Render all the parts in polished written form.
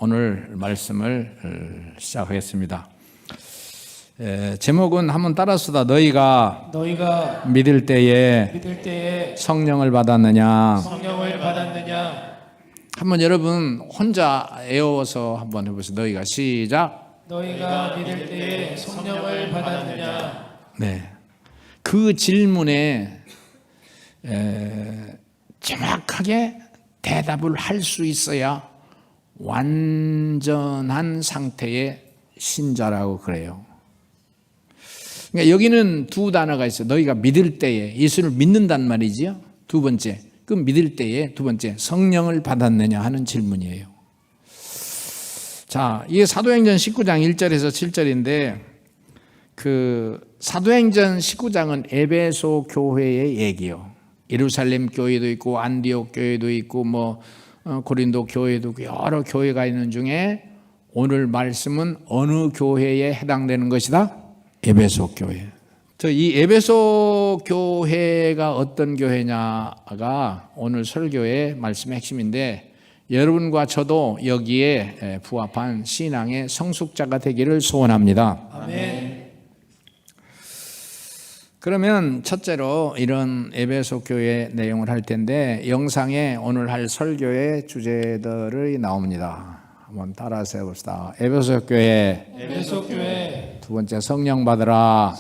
오늘 말씀을 시작하겠습니다. 제목은 한번 따라서다. 너희가 믿을 때에 성령을 받았느냐. 한번 여러분 혼자 애워서 한번 해보세요. 너희가 시작. 너희가 믿을 때에 성령을 받았느냐. 네, 그 질문에 정확하게 대답을 할 수 있어야 완전한 상태의 신자라고 그래요. 그러니까 여기는 두 단어가 있어요. 너희가 믿을 때에, 예수를 믿는단 말이지요. 두 번째, 그 믿을 때에 두 번째, 성령을 받았느냐 하는 질문이에요. 자, 이게 사도행전 19장 1절에서 7절인데 그 사도행전 19장은 에베소 교회의 얘기요. 예루살렘 교회도 있고 안디옥 교회도 있고 고린도 교회도 있고 여러 교회가 있는 중에 오늘 말씀은 어느 교회에 해당되는 것이다? 에베소 교회. 이 에베소 교회가 어떤 교회냐가 오늘 설교의 말씀의 핵심인데 여러분과 저도 여기에 부합한 신앙의 성숙자가 되기를 소원합니다. 아멘. 그러면 첫째로 이런 에베소 교회 내용을 할 텐데 영상에 오늘 할 설교의 주제들이 나옵니다. 한번 따라서 해봅시다. 에베소 교회. 두 번째, 성령 받으라.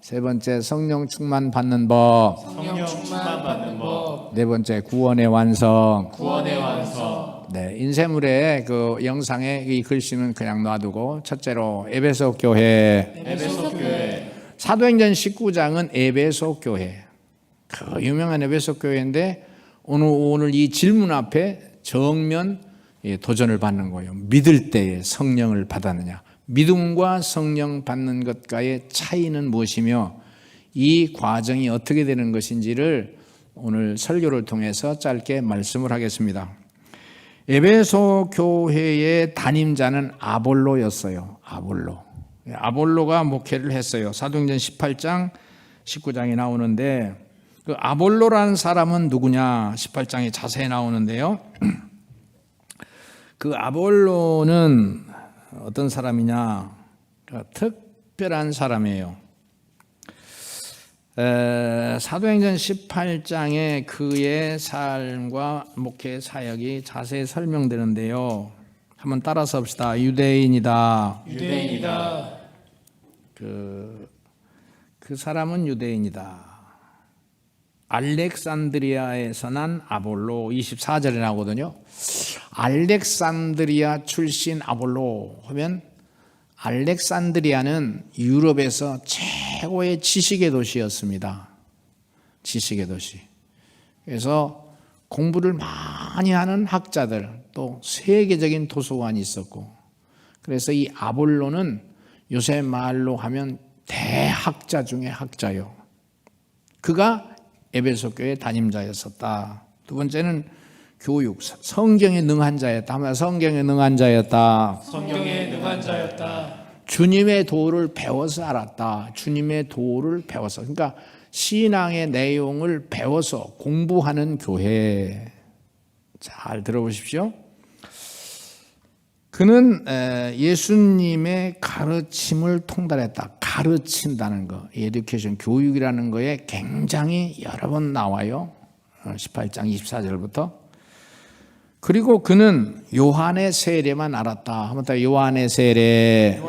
세 번째, 성령 충만 받는 법. 네 번째, 구원의 완성. 네, 인쇄물에 그 영상에 이 글씨는 그냥 놔두고 첫째로 에베소 교회. 사도행전 19장은 에베소 교회, 그 유명한 에베소 교회인데 오늘 이 질문 앞에 정면 도전을 받는 거예요. 믿을 때에 성령을 받았느냐. 믿음과 성령 받는 것과의 차이는 무엇이며 이 과정이 어떻게 되는 것인지를 오늘 설교를 통해서 짧게 말씀을 하겠습니다. 에베소 교회의 담임자는 아볼로였어요. 아볼로가 목회를 했어요. 사도행전 18장, 19장에 나오는데 그 아볼로라는 사람은 누구냐? 18장에 자세히 나오는데요. 그 아볼로는 어떤 사람이냐? 특별한 사람이에요. 사도행전 18장에 그의 삶과 목회 사역이 자세히 설명되는데요. 한번 따라서 봅시다. 유대인이다. 그 사람은 유대인이다. 알렉산드리아에서 난 아볼로 24절에 나오거든요. 알렉산드리아 출신 아볼로 하면 알렉산드리아는 유럽에서 최고의 지식의 도시였습니다. 지식의 도시. 그래서 공부를 많이 하는 학자들, 또 세계적인 도서관이 있었고, 그래서 이 아볼로는 요새 말로 하면 대학자 중에 학자요. 그가 에베소 교회 담임자였었다. 두 번째는 교육, 성경에 능한 자였다. 하면 성경에 능한 자였다. 주님의 도를 배워서 알았다. 주님의 도를 배워서. 그러니까 신앙의 내용을 배워서 공부하는 교회. 잘 들어보십시오. 그는 예수님의 가르침을 통달했다. 가르친다는 거, 에듀케이션, 교육이라는 거에 굉장히 여러 번 나와요. 18장 24절부터. 그리고 그는 요한의 세례만 알았다. 한번 더 요한의 세례.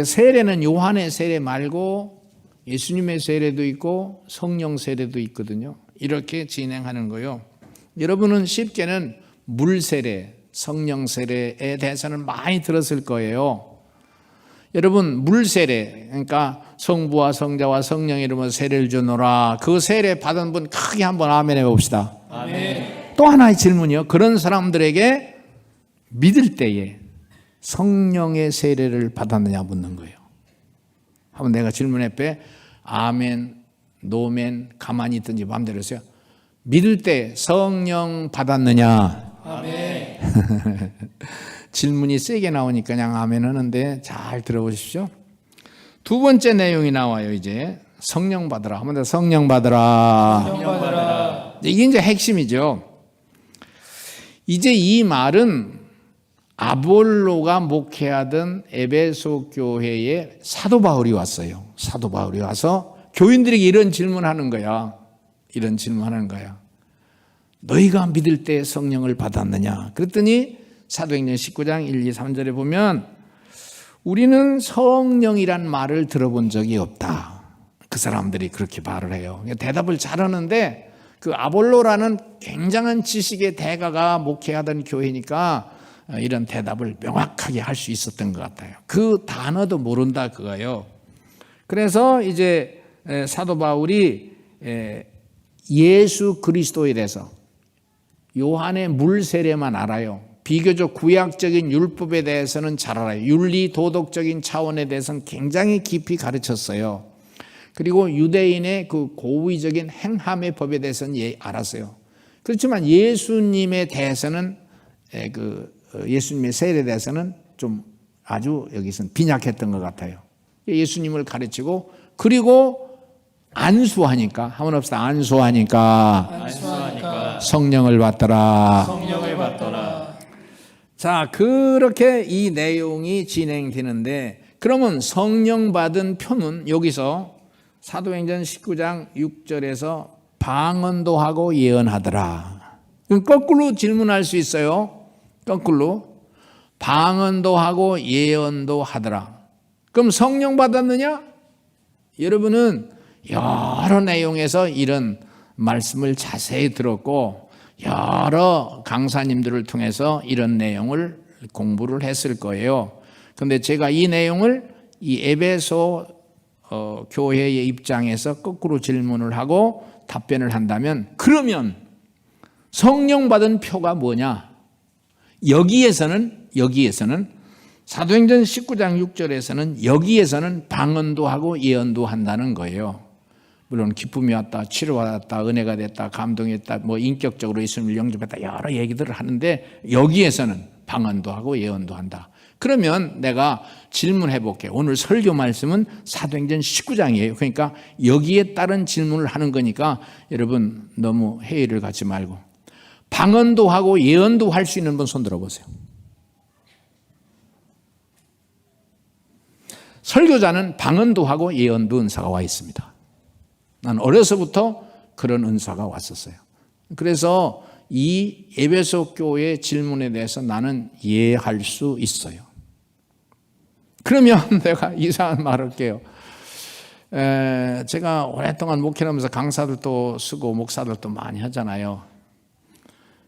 세례는 요한의 세례 말고 예수님의 세례도 있고 성령 세례도 있거든요. 이렇게 진행하는 거요. 여러분은 쉽게는 물 세례, 성령 세례에 대해서는 많이 들었을 거예요. 여러분, 물 세례, 그러니까 성부와 성자와 성령의 이름으로 세례를 주노라. 그 세례 받은 분 크게 한번 아멘 해봅시다. 아멘. 또 하나의 질문이요. 그런 사람들에게 믿을 때에 성령의 세례를 받았느냐 묻는 거예요. 한번 내가 질문해 빼 아멘, 노멘, 가만히 있든지 마음대로 하세요. 믿을 때 성령 받았느냐? 아멘. 질문이 세게 나오니까 그냥 아멘 하는데 잘 들어보십시오. 두 번째 내용이 나와요. 이제 성령 받으라. 한번 더 성령 받으라. 성령 받으라. 이게 이제 핵심이죠. 이제 이 말은 아볼로가 목회하던 에베소 교회에 사도 바울이 왔어요. 사도 바울이 와서 교인들에게 이런 질문하는 거야. 이런 질문하는 거야. 너희가 믿을 때 성령을 받았느냐? 그랬더니 사도행전 19장 1, 2, 3절에 보면 우리는 성령이란 말을 들어본 적이 없다. 그 사람들이 그렇게 말을 해요. 대답을 잘하는데 그 아볼로라는 굉장한 지식의 대가가 목회하던 교회니까 이런 대답을 명확하게 할 수 있었던 것 같아요. 그 단어도 모른다 그거예요. 그래서 이제 사도 바울이 예수 그리스도에 대해서 요한의 물 세례만 알아요. 비교적 구약적인 율법에 대해서는 잘 알아요. 윤리 도덕적인 차원에 대해서는 굉장히 깊이 가르쳤어요. 그리고 유대인의 그 고의적인 행함의 법에 대해서는 알았어요. 그렇지만 예수님에 대해서는 예수님의 세례에 대해서는 좀 아주 여기서는 빈약했던 것 같아요. 예수님을 가르치고 그리고 안수하니까 한번 합시다. 안수하니까 성령을 받더라. 성령을 받더라. 자, 그렇게 이 내용이 진행되는데 그러면 성령 받은 표는 여기서 사도행전 19장 6절에서 방언도 하고 예언하더라. 거꾸로 질문할 수 있어요. 거꾸로 방언도 하고 예언도 하더라. 그럼 성령 받았느냐? 여러분은 여러 내용에서 이런 말씀을 자세히 들었고 여러 강사님들을 통해서 이런 내용을 공부를 했을 거예요. 그런데 제가 이 내용을 이 에베소 교회의 입장에서 거꾸로 질문을 하고 답변을 한다면 그러면 성령 받은 표가 뭐냐? 여기에서는 사도행전 19장 6절에서는 여기에서는 방언도 하고 예언도 한다는 거예요. 물론 기쁨이 왔다, 치료받았다, 은혜가 됐다, 감동했다, 뭐 인격적으로 예수님을 영접했다 여러 얘기들을 하는데 여기에서는 방언도 하고 예언도 한다. 그러면 내가 질문해 볼게요. 오늘 설교 말씀은 사도행전 19장이에요. 그러니까 여기에 따른 질문을 하는 거니까 여러분 너무 회의를 갖지 말고 방언도 하고 예언도 할 수 있는 분 손 들어보세요. 설교자는 방언도 하고 예언도 은사가 와 있습니다. 난 어려서부터 그런 은사가 왔었어요. 그래서 이 에베소 교회 질문에 대해서 나는 이해할 수 있어요. 그러면 내가 이상한 말 할게요. 제가 오랫동안 목회하면서 강사들도 쓰고 목사들도 많이 하잖아요.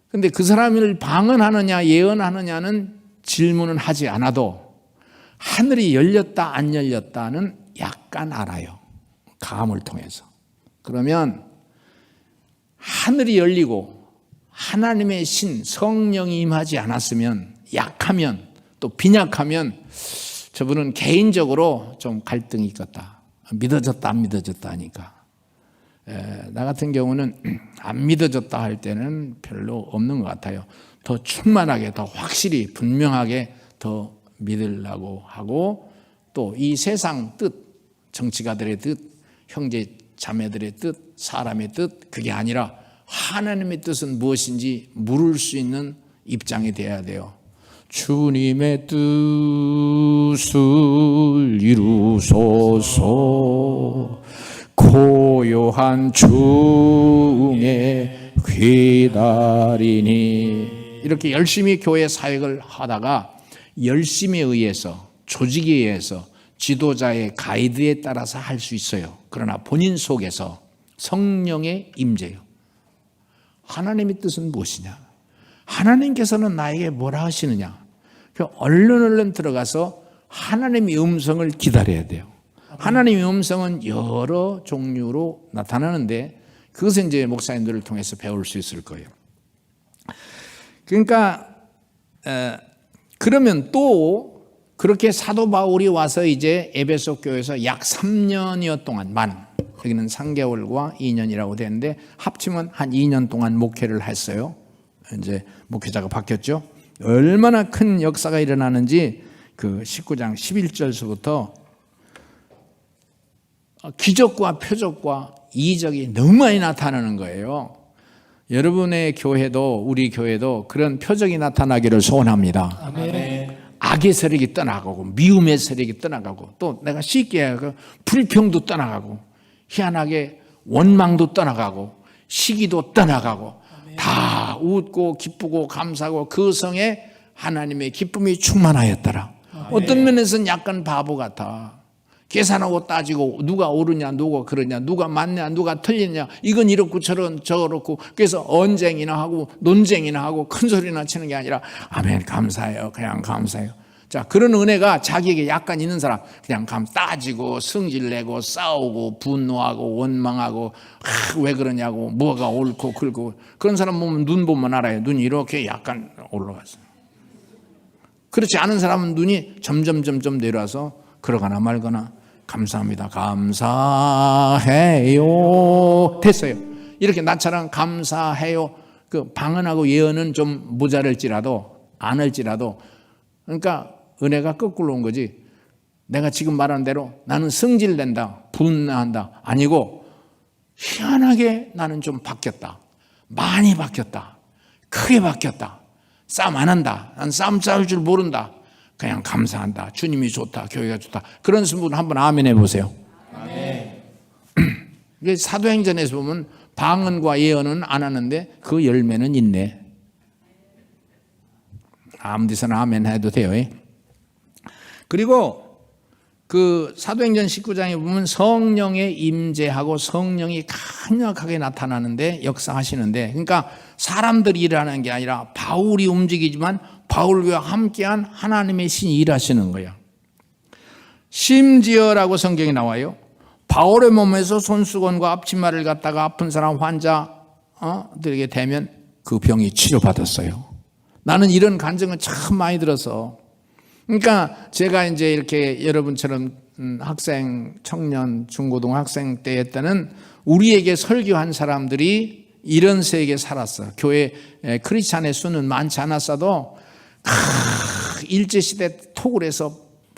근데 그 사람을 방언하느냐 예언하느냐는 질문은 하지 않아도 하늘이 열렸다 안 열렸다는 약간 알아요. 감을 통해서. 그러면 하늘이 열리고 하나님의 신 성령이 임하지 않았으면 약하면 또 빈약하면 저분은 개인적으로 좀 갈등이 있겠다. 믿어졌다 안 믿어졌다 하니까. 나 같은 경우는 안 믿어졌다 할 때는 별로 없는 것 같아요. 더 충만하게 더 확실히 분명하게 더 믿으려고 하고 또 이 세상 뜻, 정치가들의 뜻, 형제 자매들의 뜻, 사람의 뜻 그게 아니라 하나님의 뜻은 무엇인지 물을 수 있는 입장이 돼야 돼요. 주님의 뜻을 이루소서 고요한 중에 기다리니 이렇게 열심히 교회 사역을 하다가 열심에 의해서 조직에 의해서 지도자의 가이드에 따라서 할 수 있어요. 그러나 본인 속에서 성령의 임재요. 하나님의 뜻은 무엇이냐? 하나님께서는 나에게 뭐라 하시느냐? 얼른 들어가서 하나님의 음성을 기다려야 돼요. 하나님의 음성은 여러 종류로 나타나는데 그것은 이제 목사님들을 통해서 배울 수 있을 거예요. 그러니까 그러면 또 그렇게 사도 바울이 와서 이제 에베소 교회에서 약 3년여 동안 여기는 3개월과 2년이라고 되는데 합치면 한 2년 동안 목회를 했어요. 이제 목회자가 바뀌었죠. 얼마나 큰 역사가 일어나는지 그 19장 11절서부터 기적과 표적과 이적이 너무 많이 나타나는 거예요. 여러분의 교회도 우리 교회도 그런 표적이 나타나기를 소원합니다. 아멘. 악의 세력이 떠나가고 미움의 세력이 떠나가고 또 내가 쉽게 하고 불평도 떠나가고 희한하게 원망도 떠나가고 시기도 떠나가고 다 웃고 기쁘고 감사하고 그 성에 하나님의 기쁨이 충만하였더라. 어떤 면에서는 약간 바보 같아. 계산하고 따지고 누가 옳으냐 누가 그러냐 누가 맞냐 누가 틀리냐 이건 이렇고 저렇고 그래서 언쟁이나 하고 논쟁이나 하고 큰 소리나 치는 게 아니라 아멘 감사해요 그냥 감사해요. 자, 그런 은혜가 자기에게 약간 있는 사람 그냥 따지고 성질내고 싸우고 분노하고 원망하고 왜 그러냐고 뭐가 옳고 그르고 그런 사람 보면 눈 보면 알아요. 눈이 이렇게 약간 올라갔어요. 그렇지 않은 사람은 눈이 점점 내려와서 그러거나 말거나 감사합니다. 감사해요. 됐어요. 이렇게 나처럼 감사해요. 그 방언하고 예언은 좀 모자랄지라도 안 할지라도 그러니까 은혜가 거꾸로 온 거지. 내가 지금 말하는 대로 나는 성질낸다, 분노한다 아니고 희한하게 나는 좀 바뀌었다. 많이 바뀌었다. 크게 바뀌었다. 싸움 안 한다. 난 싸움 싸울 줄 모른다. 그냥 감사한다. 주님이 좋다. 교회가 좋다. 그런 분 한번 아멘 해보세요. 아멘. 사도행전에서 보면 방언과 예언은 안 하는데 그 열매는 있네. 아무 데서나 아멘 해도 돼요. 그리고 그 사도행전 19장에 보면 성령의 임재하고 성령이 강력하게 나타나는데 역사하시는데 그러니까 사람들이 일하는 게 아니라 바울이 움직이지만 바울과 함께한 하나님의 신이 일하시는 거야. 심지어라고 성경에 나와요. 바울의 몸에서 손수건과 앞치마를 갖다가 아픈 사람 환자들에게 대면 그 병이 치료받았어요. 나는 이런 간증을 참 많이 들어서 그러니까 제가 이제 이렇게 여러분처럼 학생, 청년, 중고등학생 때 때는 우리에게 설교한 사람들이 이런 세계에 살았어. 교회 크리스찬의 수는 많지 않았어도 일제시대 톡을 해서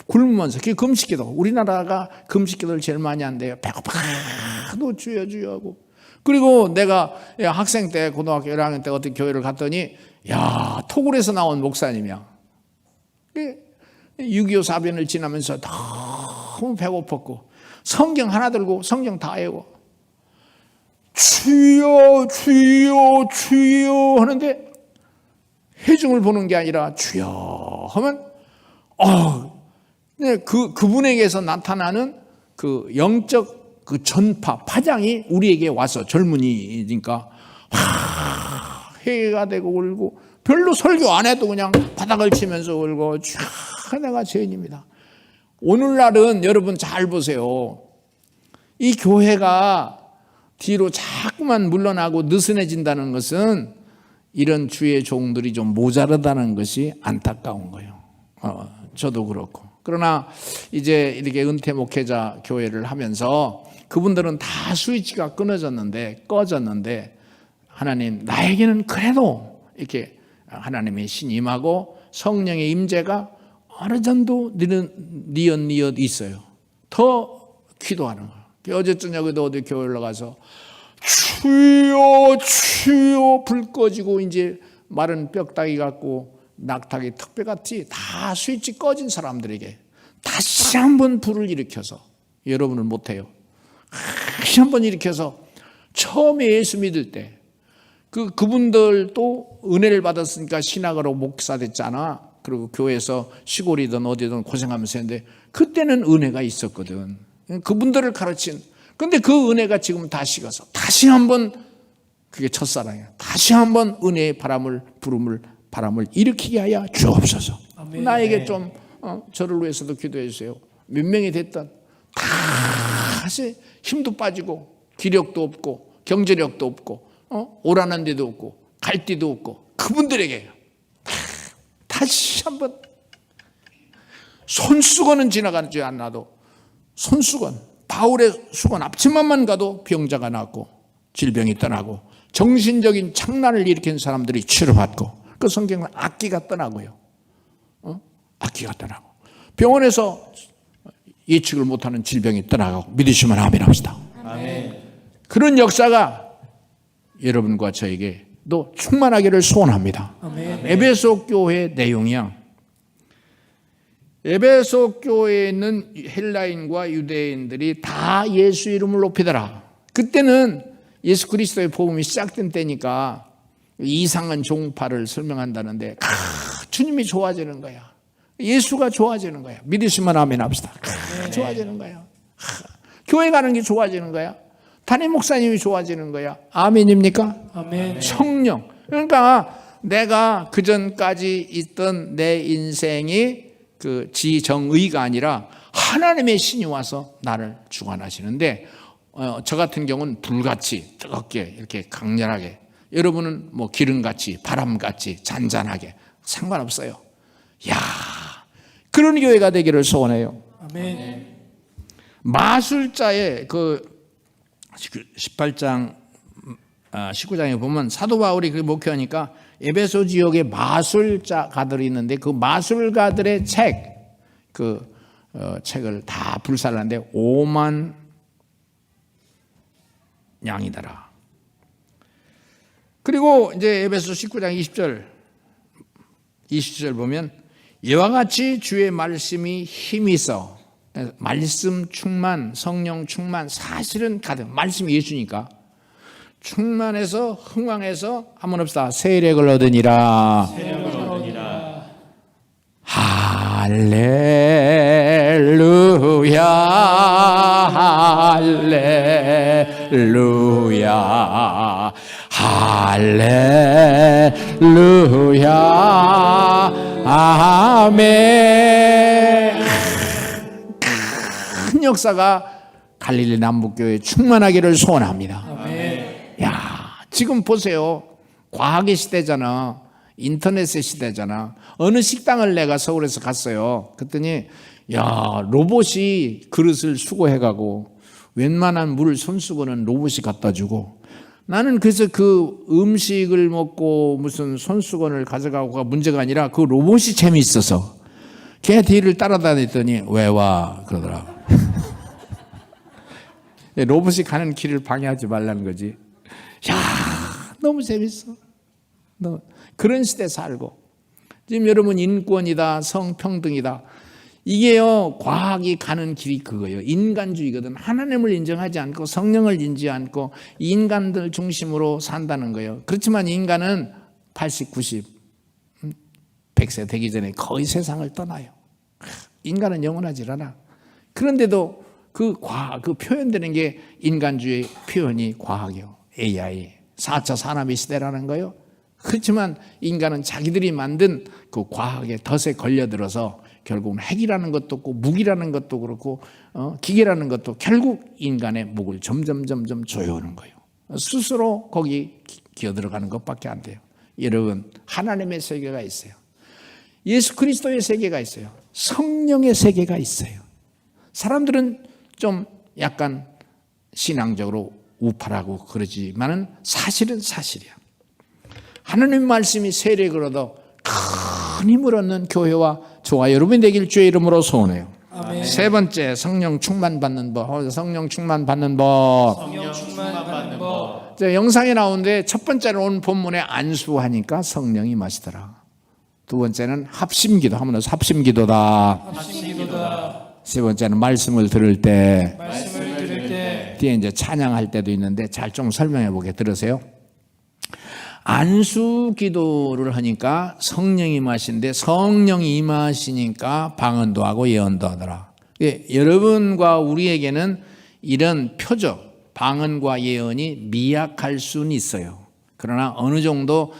굶으면서 그게 금식기도 우리나라가 금식기도를 제일 많이 한대요. 배고파도 주여 하고 그리고 내가 학생 때 고등학교 1학년 때 어떤 교회를 갔더니 야 톡을 해서 나온 목사님이야. 6.25 사변을 지나면서 너무 배고팠고 성경 하나 들고 성경 다 외워 주여 주여 주여 하는데 회중을 보는 게 아니라 주여 하면 그분에게서 나타나는 그 영적 그 전파 파장이 우리에게 와서 젊은이니까 회개가 되고 울고 별로 설교 안 해도 그냥 바닥을 치면서 울고 내가 죄인입니다. 오늘날은 여러분 잘 보세요. 이 교회가 뒤로 자꾸만 물러나고 느슨해진다는 것은 이런 주의 종들이 좀 모자라다는 것이 안타까운 거예요. 저도 그렇고. 그러나 이제 이렇게 은퇴 목회자 교회를 하면서 그분들은 다 스위치가 꺼졌는데 하나님 나에게는 그래도 이렇게 하나님의 신임하고 성령의 임재가 어느 정도 니엇 있어요. 더 기도하는 거예요. 어제 저녁에도 어디 교회 올라가서 주여 주여 불 꺼지고 이제 마른 뼈다귀 같고 낙타기 턱뼈같이 다 스위치 꺼진 사람들에게 다시 한번 불을 일으켜서 여러분은 못해요. 다시 한번 일으켜서 처음에 예수 믿을 때 그분들도 은혜를 받았으니까 신학으로 목사 됐잖아. 그리고 교회에서 시골이든 어디든 고생하면서 했는데 그때는 은혜가 있었거든. 그분들을 가르친. 근데 그 은혜가 지금 다 식어서 다시 한번 그게 첫사랑이야. 다시 한번 은혜의 바람을 일으키게 하여 주옵소서. 아멘. 나에게 좀 저를 위해서도 기도해 주세요. 몇 명이 됐든 다시 힘도 빠지고 기력도 없고 경제력도 없고 오라는 데도 없고 갈 데도 없고 그분들에게 다시 한번 손수건은 지나가지 않아도 손수건 바울의 수건 앞치마만 가도 병자가 낫고 질병이 떠나고 정신적인 창난을 일으킨 사람들이 치료받고 그 성경은 악기가 떠나고요. 악기가 떠나고 병원에서 예측을 못하는 질병이 떠나가고 믿으시면 아멘 합시다. 아멘. 그런 역사가 여러분과 저에게 충만하기를 소원합니다. 아멘. 에베소 교회 내용이야. 에베소 교회에 있는 헬라인과 유대인들이 다 예수 이름을 높이더라. 그때는 예수 그리스도의 복음이 시작된 때니까 이상한 종파를 설명한다는데 주님이 좋아지는 거야. 예수가 좋아지는 거야. 믿으시면 아멘 합시다. 좋아지는 거야. 교회 가는 게 좋아지는 거야. 담임 목사님이 좋아지는 거야. 아멘입니까? 아멘. 성령. 그러니까 내가 그전까지 있던 내 인생이 그 지정의가 아니라 하나님의 신이 와서 나를 주관하시는데 저 같은 경우는 불같이 뜨겁게 이렇게 강렬하게, 여러분은 뭐 기름같이 바람같이 잔잔하게 상관없어요. 야, 그런 교회가 되기를 소원해요. 아멘. 마술자의 그 18장 19장에 보면 사도 바울이 그 목회하니까 에베소 지역에 마술자가들이 있는데 그 마술가들의 책을 다 불살랐는데 5만 양이더라. 그리고 이제 에베소 19장 20절 보면 이와 같이 주의 말씀이 힘이 있어, 말씀 충만, 성령 충만, 사실은 가득, 말씀이 예수니까 충만해서 흥왕해서 한번 합시다. 세력을 얻으니라. 할렐루야, 할렐루야, 할렐루야, 아멘. 큰 역사가 갈릴리 남북교회에 충만하기를 소원합니다. 아멘. 야, 지금 보세요. 과학의 시대잖아. 인터넷의 시대잖아. 어느 식당을 내가 서울에서 갔어요. 그랬더니 야, 로봇이 그릇을 수거해가고 웬만한 물 손수건은 로봇이 갖다 주고, 나는 그래서 그 음식을 먹고 무슨 손수건을 가져가고가 문제가 아니라 그 로봇이 재미있어서 걔 뒤를 따라다녔더니 왜 와? 그러더라고. 로봇이 가는 길을 방해하지 말라는 거지. 야, 너무 재밌어. 그런 시대 살고, 지금 여러분 인권이다, 성평등이다, 이게요 과학이 가는 길이 그거예요. 인간주의거든. 하나님을 인정하지 않고 성령을 인지 않고 인간들 중심으로 산다는 거예요. 그렇지만 인간은 80, 90, 100세 되기 전에 거의 세상을 떠나요. 인간은 영원하지 않아. 그런데도 그 표현되는 게 인간주의 표현이 과학이요. AI, 4차 산업의 시대라는 거예요. 그렇지만 인간은 자기들이 만든 그 과학의 덫에 걸려들어서 결국은 핵이라는 것도 없고 무기라는 것도 그렇고 기계라는 것도 결국 인간의 목을 점점 조여오는 거예요. 스스로 거기 기어들어가는 것밖에 안 돼요. 여러분, 하나님의 세계가 있어요. 예수 그리스도의 세계가 있어요. 성령의 세계가 있어요. 사람들은 좀 약간 신앙적으로 우파라고 그러지만은 사실은 사실이야. 하나님 말씀이 세력을 얻어 큰 힘을 얻는 교회와 저와 여러분이 되길 주의 이름으로 소원해요. 아멘. 세 번째, 성령 충만 받는 법. 성령 충만 받는 법. 성령 충만 받는 법. 영상에 나오는데 첫 번째는 오늘 본문에 안수하니까 성령이 마시더라. 두 번째는 합심기도, 한번 더 합심기도다. 합심기도다. 세 번째는 말씀을 들을 때. 말씀을 들을 때. 뒤에 이제 찬양할 때도 있는데 잘 좀 설명해 보게 들으세요. 안수 기도를 하니까 성령이 임하시는데 성령이 임하시니까 방언도 하고 예언도 하더라. 여러분과 우리에게는 이런 표적, 방언과 예언이 미약할 수는 있어요. 그러나 어느 정도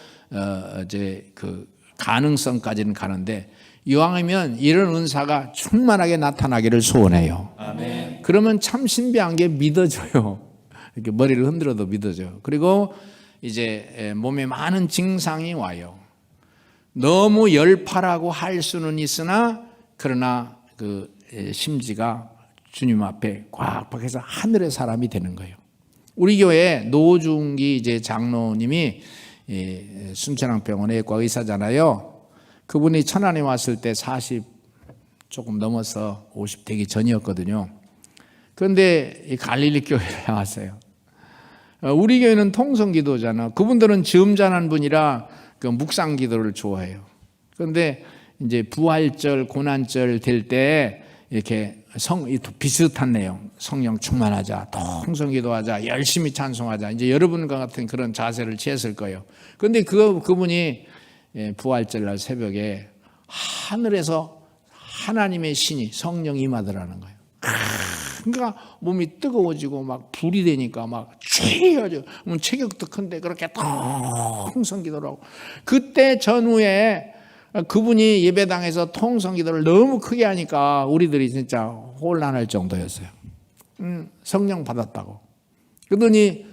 이제 그 가능성까지는 가는데, 이왕이면 이런 은사가 충만하게 나타나기를 소원해요. 아멘. 그러면 참 신비한 게 믿어져요. 이렇게 머리를 흔들어도 믿어져요. 그리고 이제 몸에 많은 증상이 와요. 너무 열팔하고 할 수는 있으나 그러나 그 심지가 주님 앞에 꽉박해서 하늘의 사람이 되는 거예요. 우리 교회 노중기 이제 장로님이 순천향병원 내과 의사잖아요. 그분이 천안에 왔을 때 40 조금 넘어서 50 되기 전이었거든요. 그런데 이 갈릴리 교회를 나왔어요. 우리 교회는 통성기도잖아. 그분들은 점잖은 분이라 그 묵상기도를 좋아해요. 그런데 이제 부활절, 고난절 될 때 이렇게 비슷한 내용, 성령 충만하자, 통성기도하자, 열심히 찬송하자. 이제 여러분과 같은 그런 자세를 취했을 거예요. 그런데 그분이 부활절날 새벽에 하늘에서 하나님의 신이 성령이 임하더라는 거예요. 그러니까 몸이 뜨거워지고 막 불이 되니까 막 쥐어져. 체격도 큰데 그렇게 통성기도를 하고. 그때 전후에 그분이 예배당에서 통성기도를 너무 크게 하니까 우리들이 진짜 혼란할 정도였어요. 성령 받았다고. 그러더니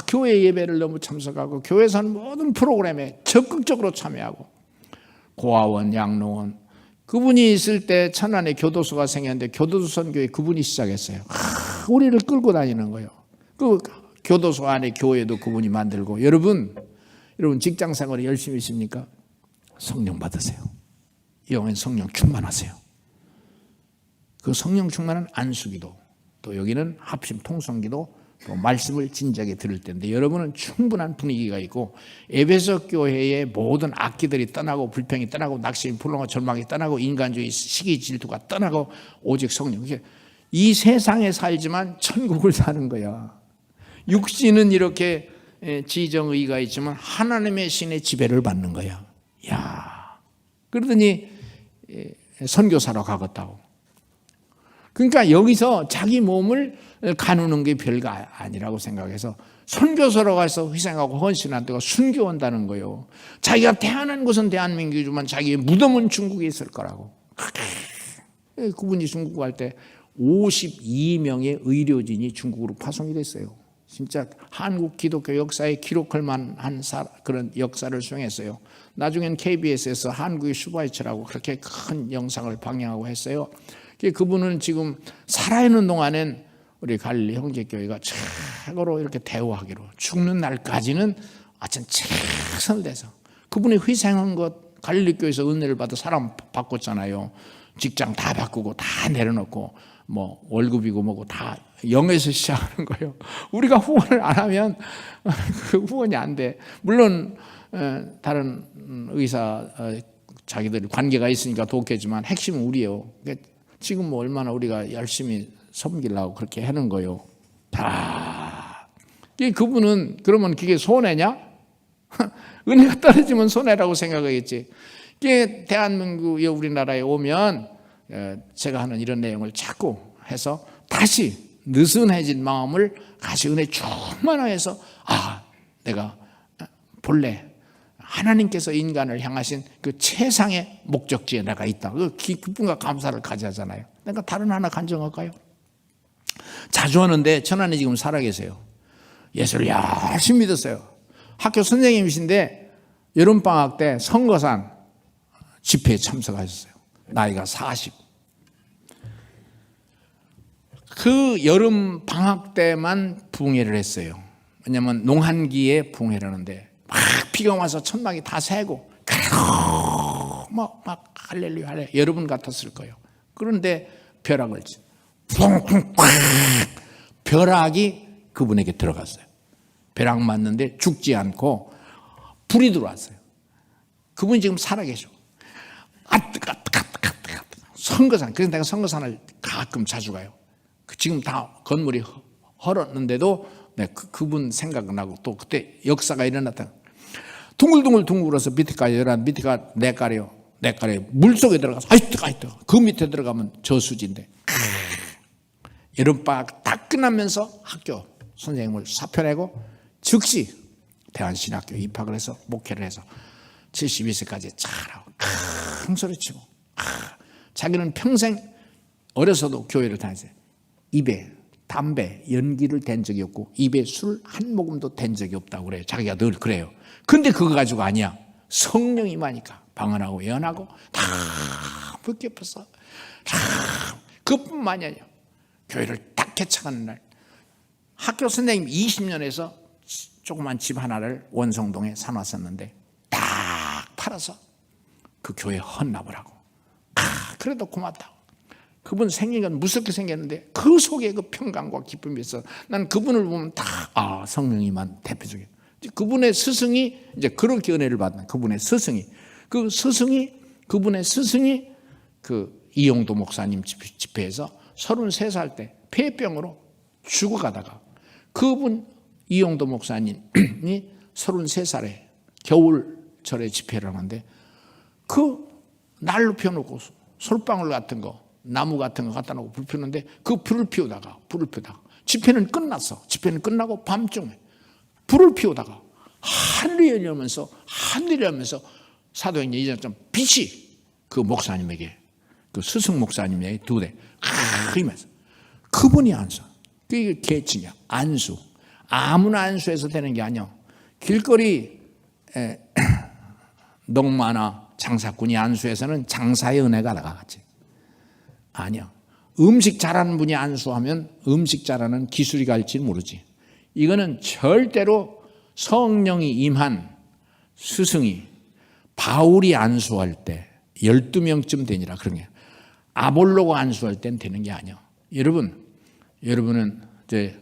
교회 예배를 너무 참석하고 교회에서 하는 모든 프로그램에 적극적으로 참여하고 고아원, 양로원. 그분이 있을 때 천안에 교도소가 생겼는데 교도소 선교에 그분이 시작했어요. 우리를 끌고 다니는 거예요. 그 교도소 안에 교회도 그분이 만들고. 여러분 직장 생활을 열심히 하십니까? 성령 받으세요. 영은 성령 충만하세요. 그 성령 충만은 안수기도, 또 여기는 합심 통성기도, 또 말씀을 진지하게 들을 때인데 여러분은 충분한 분위기가 있고 에베소 교회의 모든 악기들이 떠나고 불평이 떠나고 낙심, 불평과 절망이 떠나고 인간주의, 시기, 질투가 떠나고 오직 성령. 이 세상에 살지만 천국을 사는 거야. 육신은 이렇게 지정의가 있지만 하나님의 신의 지배를 받는 거야. 야, 그러더니 선교사로 가겠다고. 그러니까 여기서 자기 몸을 가누는 게 별거 아니라고 생각해서 선교사로 가서 희생하고 헌신한다고 순교한다는 거예요. 자기가 태어난 곳은 대한민국이지만 자기의 무덤은 중국에 있을 거라고. 그분이 중국 갈 때 52명의 의료진이 중국으로 파송이 됐어요. 진짜 한국 기독교 역사에 기록할 만한 그런 역사를 수행했어요. 나중엔 KBS에서 한국의 슈바이처라고 그렇게 큰 영상을 방영하고 했어요. 그분은 지금 살아있는 동안엔 우리 갈릴리 형제교회가 최고로 이렇게 대우하기로 죽는 날까지는 하여튼 최선을 다해서 그분이 희생한 것 갈릴리 교회에서 은혜를 받아 사람 바꿨잖아요. 직장 다 바꾸고 다 내려놓고 뭐 월급이고 뭐고 다 0에서 시작하는 거예요. 우리가 후원을 안 하면 그 후원이 안 돼. 물론 다른 의사 자기들 관계가 있으니까 돕겠지만 핵심은 우리예요. 지금 뭐 얼마나 우리가 열심히 섬기려고 그렇게 하는 거예요. 그분은 그러면 그게 손해냐? 은혜가 떨어지면 손해라고 생각하겠지. 대한민국이 우리나라에 오면 제가 하는 이런 내용을 자꾸 해서 다시 느슨해진 마음을 다시 은혜 충만하게 해서 내가 본래 하나님께서 인간을 향하신 그 최상의 목적지에 내가 있다. 그 기쁨과 감사를 가져야잖아요. 내가 다른 하나 간증할까요? 자주 하는데 천안에 지금 살아계세요. 예수를 열심히 믿었어요. 학교 선생님이신데 여름방학 때 선거산 집회에 참석하셨어요. 나이가 40. 그 여름 방학 때만 붕해를 했어요. 왜냐하면 농한기에 붕해를 하는데 막 비가 와서 천막이 다 새고 막 할렐루야 할렐루야 여러분 같았을 거예요. 그런데 벼락을 쿵쿵 벼락이 그분에게 들어갔어요. 벼락 맞는데 죽지 않고 불이 들어왔어요. 그분이 지금 살아계셔. 선거산. 그래서 내가 선거산을 가끔 자주 가요. 지금 다 건물이 헐었는데도 그분 생각나고 또 그때 역사가 일어났다. 둥글둥글 둥글어서 밑에까지 일어난 밑에가 내가래요. 물속에 들어가서 아이뜨 그 밑에 들어가면 저수지인데 여름방학 딱 끝나면서 학교 선생님을 사표내고 즉시 대한신학교 입학을 해서 목회를 해서 72세까지 잘하고 큰 소리치고 자기는 평생 어려서도 교회를 다녔어요. 입에 담배, 연기를 댄 적이 없고 입에 술 한 모금도 댄 적이 없다고 그래요. 자기가 늘 그래요. 근데 그거 가지고 아니야. 성령이 많으니까 방언하고 예언하고 다 붙잡혔어. 그뿐만이 아니야. 교회를 딱 개척하는 날 학교 선생님 20년에서 조그만 집 하나를 원성동에 사놨었는데 딱 팔아서 그 교회 헌납을 하고 그래도 고맙다고 그분 생긴 건 무섭게 생겼는데 그 속에 그 평강과 기쁨이 있어. 난 그분을 보면 다 성령이만 대표적이에요. 그분의 스승이 이제 그렇게 은혜를 받는 그분의 스승이 그분의 스승이 그 이용도 목사님 집회에서 33살 때 폐병으로 죽어가다가 그분 이용도 목사님이 33살에 겨울철에 집회를 하는데 그 난로 피워놓고 솔방울 같은 거 나무 같은 거 갖다 놓고 불 피우는데 그 불을 피우다가 집회는 끝났어. 집회는 끝나고 밤중에 불을 피우다가 하늘이 열리면서 사도행전 2장처럼 빛이 그 목사님에게 그 스승 목사님에게 두 대 임해서 그분이 안수. 그게 계층이야. 안수. 아무나 안수해서 되는 게 아니야. 길거리 농마나 장사꾼이 안수해서는 장사의 은혜가 나가겠지. 아니야. 음식 잘하는 분이 안수하면 음식 잘하는 기술이 갈지 모르지. 이거는 절대로 성령이 임한 스승이 바울이 안수할 때 12명쯤 되니라 그런 게 아볼로가 안수할 땐 되는 게 아니야. 여러분은 이제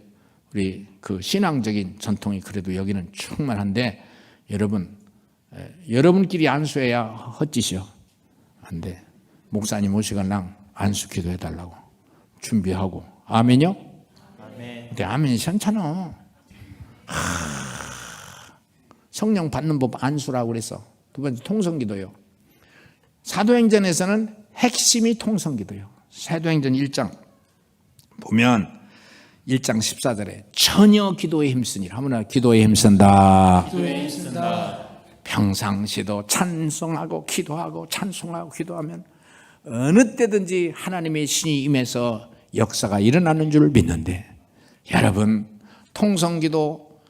우리 그 신앙적인 전통이 그래도 여기는 충만한데 여러분끼리 안수해야 헛짓이요. 안 돼. 목사님 오시간랑 안수 기도해 달라고 준비하고. 아멘요? 아멘. 근데 아멘이 괜찮아. 성령 받는 법 안수라고 그랬어. 두 번째 통성기도요. 사도행전에서는 핵심이 통성기도요. 사도행전 1장 보면 1장 14절에 전혀 기도에 힘쓰니라. 아무나 기도에 힘쓴다. 기도에 힘쓴다. 평상시도 찬송하고 기도하고 찬송하고 기도하면 어느 때든지 하나님의 신이 임해서 역사가 일어나는 줄 믿는데 여러분 통성기도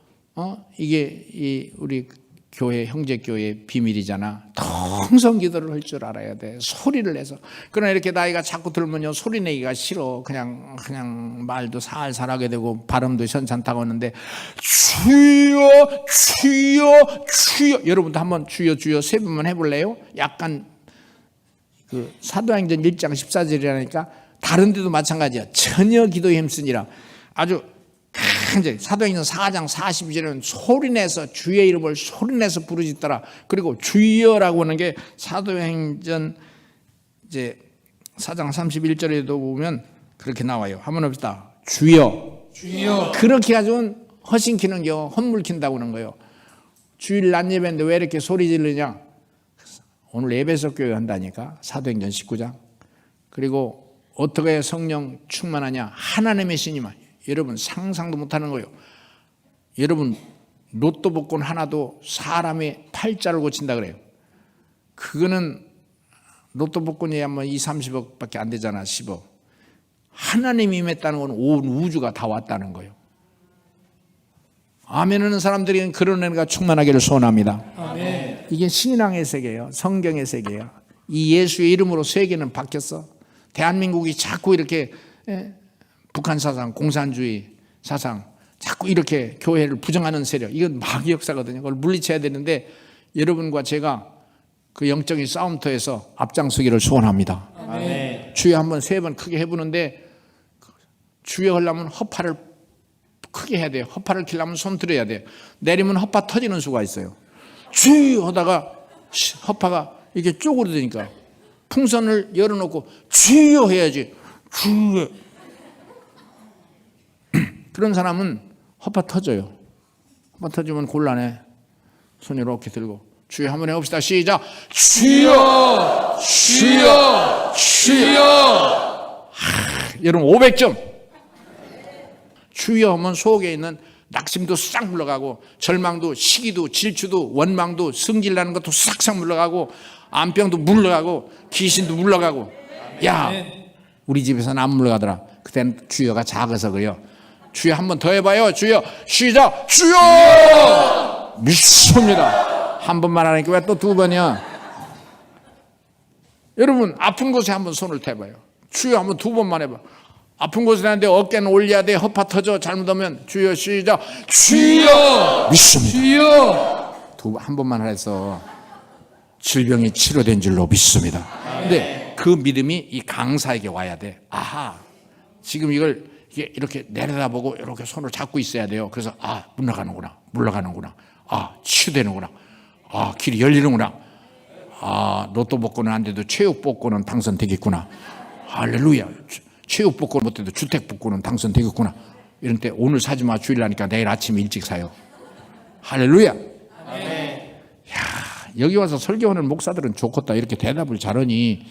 이게 우리 교회 형제교회의 비밀이잖아. 통성기도를 할 줄 알아야 돼. 소리를 내서. 그러나 이렇게 나이가 자꾸 들면요 소리 내기가 싫어. 그냥 말도 살살 하게 되고 발음도 현찮다고 하는데 주여 주여 주여. 여러분도 한번 주여 주여 세 번만 해볼래요? 약간 그 사도행전 1장 14절이라니까 다른 데도 마찬가지야. 전혀 기도에 힘쓰니라. 아주 이제 사도행전 4장 42절에는 소리내서 주의 이름을 소리내서 부르짖더라. 그리고 주여라고 하는 게 사도행전 이제 4장 31절에도 보면 그렇게 나와요. 한번 해봅시다. 주여. 주여. 그렇게 가지고는 허신키는 겨 헛물 킨다고 하는 거예요. 주일 낮 예배인데 왜 이렇게 소리 지르냐? 오늘 에베소 교회 한다니까. 사도행전 19장. 그리고 어떻게 성령 충만하냐? 하나님의 신이만. 여러분 상상도 못하는 거예요. 여러분 로또 복권 하나도 사람의 팔자를 고친다 그래요. 그거는 로또 복권이 뭐 2, 30억밖에 안 되잖아. 10억. 하나님이 임했다는 건 온 우주가 다 왔다는 거예요. 아멘 하는 사람들이 그런 은혜가 충만하기를 소원합니다. 아멘. 이게 신앙의 세계예요. 성경의 세계예요. 이 예수의 이름으로 세계는 바뀌었어. 대한민국이 자꾸 이렇게 북한 사상, 공산주의 사상 자꾸 이렇게 교회를 부정하는 세력, 이건 마귀 역사거든요. 그걸 물리쳐야 되는데 여러분과 제가 그 영적인 싸움터에서 앞장서기를 소원합니다. 아멘. 주여 한번 세 번 크게 해보는데 주여 하려면 허파를 크게 해야 돼요. 허파를 키려면 손 들어야 돼요. 내리면 허파 터지는 수가 있어요. 주여 하다가 허파가 이렇게 쪼그러드니까 풍선을 열어놓고 주여 해야지. 주여. 그런 사람은 허파 터져요. 허파 터지면 곤란해. 손 이렇게 들고 주여 한번 해봅시다. 시작. 주여 주여 주여. 여러분 500점. 주여 하면 속에 있는 낙심도 싹 물러가고 절망도 시기도 질투도 원망도 승질나는 것도 싹싹 물러가고 암병도 물러가고 귀신도 물러가고. 야 우리 집에서는 안 물러가더라. 그때는 주여가 작아서 그래요. 주여 한번 더 해봐요. 주여 시작. 주여. 믿습니다. 한 번만 하니까 왜 또 두 번이야? 여러분 아픈 곳에 한번 손을 대봐요. 주여 한번 두 번만 해봐. 아픈 곳에 하는데 어깨는 올려야 돼. 허파 터져. 잘못하면 주여 시작. 주여. 믿습니다. 주여. 한 번만 해서 질병이 치료된 줄로 믿습니다. 근데 그 믿음이 이 강사에게 와야 돼. 아하, 지금 이걸 이렇게 내려다보고 이렇게 손을 잡고 있어야 돼요. 그래서 물러가는구나. 치유되는구나. 길이 열리는구나. 로또 복권은 안 돼도 체육 복권은 당선되겠구나. 할렐루야. 체육 복권 못해도 주택 복권은 당선되겠구나. 이런 때 오늘 사지 마, 주일하니까 내일 아침 일찍 사요. 할렐루야. 여기 와서 설교하는 목사들은 좋겠다 이렇게 대답을 잘하니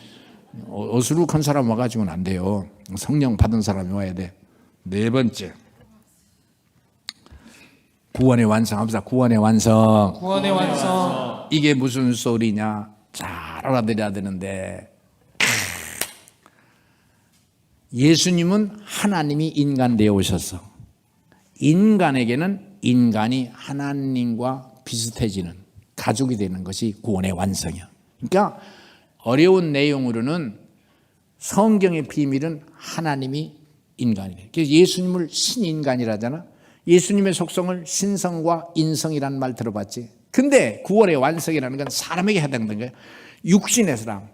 어수룩한 사람 와가지고는 안 돼요. 성령 받은 사람이 와야 돼. 네 번째, 구원의 완성합시다. 구원의 완성. 구원의 완성. 이게 무슨 소리냐? 잘 알아들어야 되는데, 예수님은 하나님이 인간 되어 오셨어. 인간에게는 인간이 하나님과 비슷해지는 가족이 되는 것이 구원의 완성이야. 그러니까 어려운 내용으로는 성경의 비밀은 하나님이 인간이 돼. 그래서 예수님을 신인간이라잖아. 예수님의 속성을 신성과 인성이라는 말 들어봤지. 근데 구원의 완성이라는 건 사람에게 해당되는 거예요. 육신의 사람,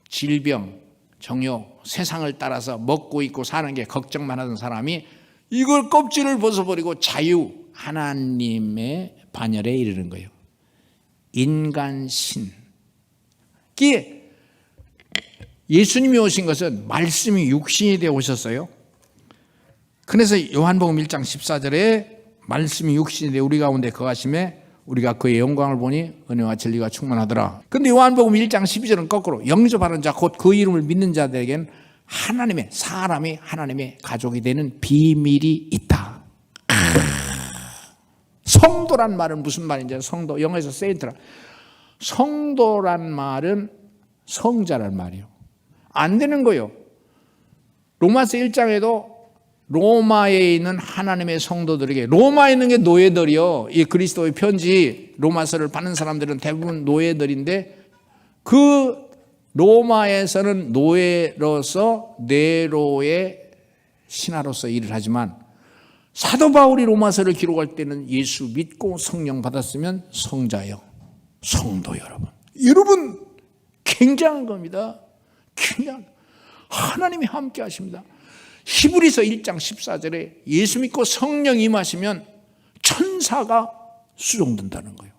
질병, 정욕, 세상을 따라서 먹고 입고 사는 게 걱정만 하던 사람이 이걸 껍질을 벗어버리고 자유, 하나님의 반열에 이르는 거예요. 인간신. 예수님이 오신 것은 말씀이 육신이 되어 오셨어요. 그래서 요한복음 1장 14절에 말씀이 육신이 되어 우리 가운데 거하심에 우리가 그의 영광을 보니 은혜와 진리가 충만하더라. 근데 요한복음 1장 12절은 거꾸로 영접하는 자 곧 그 이름을 믿는 자들에겐 사람이 하나님의 가족이 되는 비밀이 있다. 성도란 말은 무슨 말인지 성도, 영어에서 세인트라. 성도란 말은 성자란 말이에요. 안 되는 거예요. 로마서 1장에도 로마에 있는 하나님의 성도들에게, 로마에 있는 게 노예들이요. 이 그리스도의 편지 로마서를 받는 사람들은 대부분 노예들인데, 그 로마에서는 노예로서 네로의 신하로서 일을 하지만 사도 바울이 로마서를 기록할 때는 예수 믿고 성령 받았으면 성자요, 성도 여러분 굉장한 겁니다. 굉장한, 하나님이 함께 하십니다. 히브리서 1장 14절에 예수 믿고 성령 임하시면 천사가 수종된다는 거예요.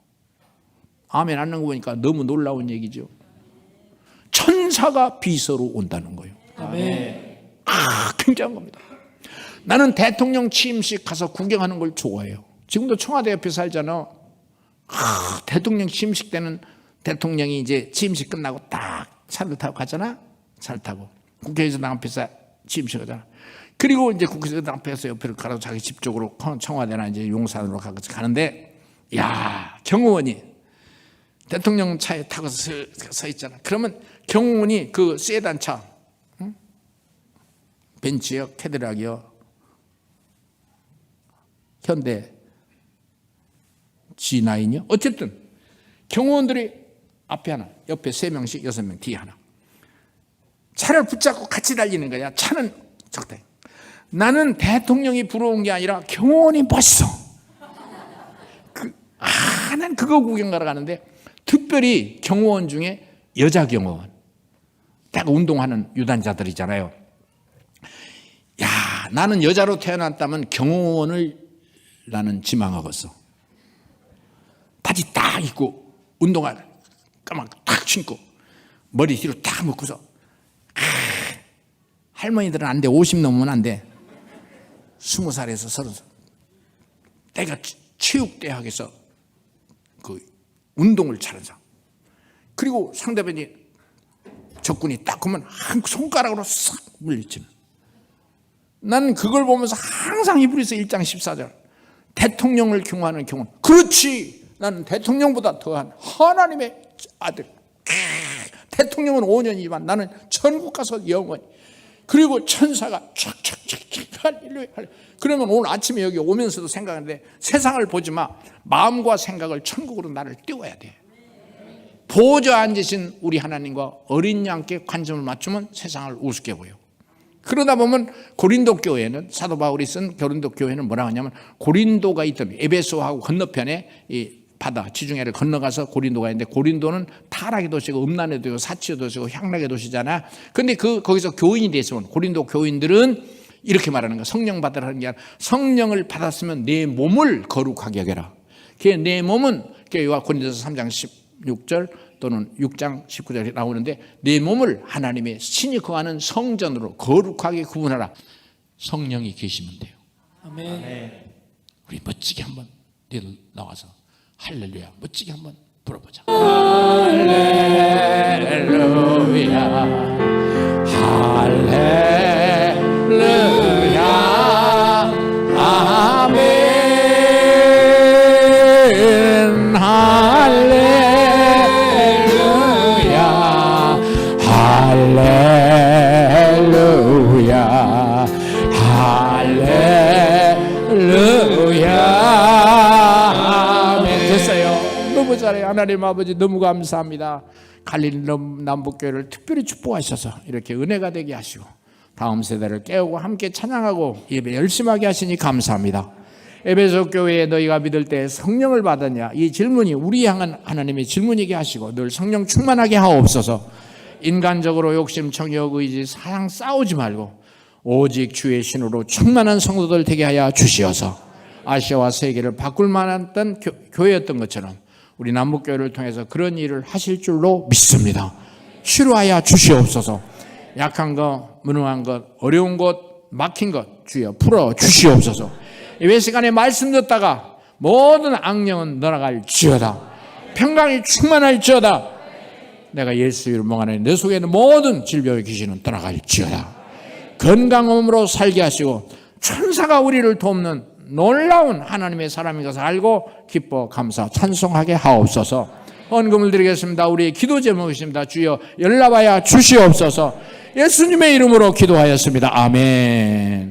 아멘 안 하는 거 보니까 너무 놀라운 얘기죠. 천사가 비서로 온다는 거예요. 아멘. 굉장한 겁니다. 나는 대통령 취임식 가서 구경하는 걸 좋아해요. 지금도 청와대 옆에 살잖아. 대통령 취임식 때는 대통령이 이제 취임식 끝나고 딱 차를 타고 가잖아. 차를 타고 국회의사당 앞에서 취임식 하잖아. 그리고 이제 국회의사당 앞에서 옆으로 가서 자기 집 쪽으로 청와대나 이제 용산으로 가는데, 야, 경호원이 대통령 차에 타고 서 있잖아. 그러면 경호원이 그 세단 차, 벤츠요, 캐딜락이요, 현대 G9이요, 어쨌든 경호원들이 앞에 하나, 옆에 3명씩 6명, 뒤에 하나. 차를 붙잡고 같이 달리는 거야. 차는 적당히. 나는 대통령이 부러운 게 아니라 경호원이 멋있어. 난 그거 구경 가러 가는데, 특별히 경호원 중에 여자 경호원, 딱 운동하는 유단자들이잖아요. 야, 나는 여자로 태어났다면 경호원을 나는 지망하겠어. 바지 딱 입고 운동화 까맣게 딱 신고 머리 뒤로 딱 묶고서. 할머니들은 안 돼. 50 넘으면 안 돼. 20살에서 30살. 내가 체육대학에서 그 운동을 잘하는 사람. 그리고 상대방이 적군이 딱 보면 한 손가락으로 싹 물리치는. 나는 그걸 보면서 항상 히브리서 1장 14절 대통령을 경호하는 경우, 그렇지, 나는 대통령보다 더한 하나님의 아들. 대통령은 5년이지만 나는 천국 가서 영원히. 그리고 천사가 촥촥촥촥 할렐루야. 그러면 오늘 아침에 여기 오면서도 생각하는데, 세상을 보지 마. 마음과 생각을 천국으로 나를 띄워야 돼. 보좌 앉으신 우리 하나님과 어린 양께 관점을 맞추면 세상을 우습게 보여. 그러다 보면 고린도 교회는, 사도 바울이 쓴 고린도 교회는 뭐라 하냐면, 고린도가 있던 에베소하고 건너편에 이 바다 지중해를 건너가서 고린도가 있는데 고린도는 타락의 도시고 음란의 도시고 사치의 도시고 향락의 도시잖아. 근데 거기서 교인이 됐으면 고린도 교인들은 이렇게 말하는 거야. 성령 받으라는 게 아니라 성령을 받았으면 내 몸을 거룩하게 여겨라. 내 몸은 고린도서 3장 16절 또는 6장 19절에 나오는데 내 몸을 하나님의 신이 거하는 성전으로 거룩하게 구분하라. 성령이 계시면 돼요. 아멘. 우리 멋지게 한번 너희들 나와서 할렐루야 멋지게 한번 불어보자. 할렐루야 할렐루야 아멘 할렐루야 할렐루야 할렐루야 아멘. 됐어요. 너무 잘해요. 하나님 아버지 너무 감사합니다. 갈릴리 남북교회를 특별히 축복하셔서 이렇게 은혜가 되게 하시고 다음 세대를 깨우고 함께 찬양하고 예배 열심하게 하시니 감사합니다. 에베소 교회에 너희가 믿을 때 성령을 받았냐? 이 질문이 우리 향한 하나님의 질문이게 하시고 늘 성령 충만하게 하옵소서. 인간적으로 욕심, 정욕, 의지, 사랑 싸우지 말고 오직 주의 신으로 충만한 성도들 되게 하여 주시어서 아시아와 세계를 바꿀 만한 교회였던 것처럼 우리 남북교회를 통해서 그런 일을 하실 줄로 믿습니다. 치료하여 주시옵소서. 약한 것, 무능한 것, 어려운 것, 막힌 것 주여 풀어 주시옵소서. 예배 시간에 말씀 듣다가 모든 악령은 떠나갈지어다. 평강이 충만할지어다. 내가 예수 이름으로 명하노니 내 속에 있는 모든 질병의 귀신은 떠나갈지어다. 건강한 몸으로 살게 하시고 천사가 우리를 돕는 놀라운 하나님의 사람인 것을 알고 기뻐 감사 찬송하게 하옵소서. 헌금을 드리겠습니다. 우리의 기도 제목이십니다. 주여 연락하여 주시옵소서. 예수님의 이름으로 기도하였습니다. 아멘.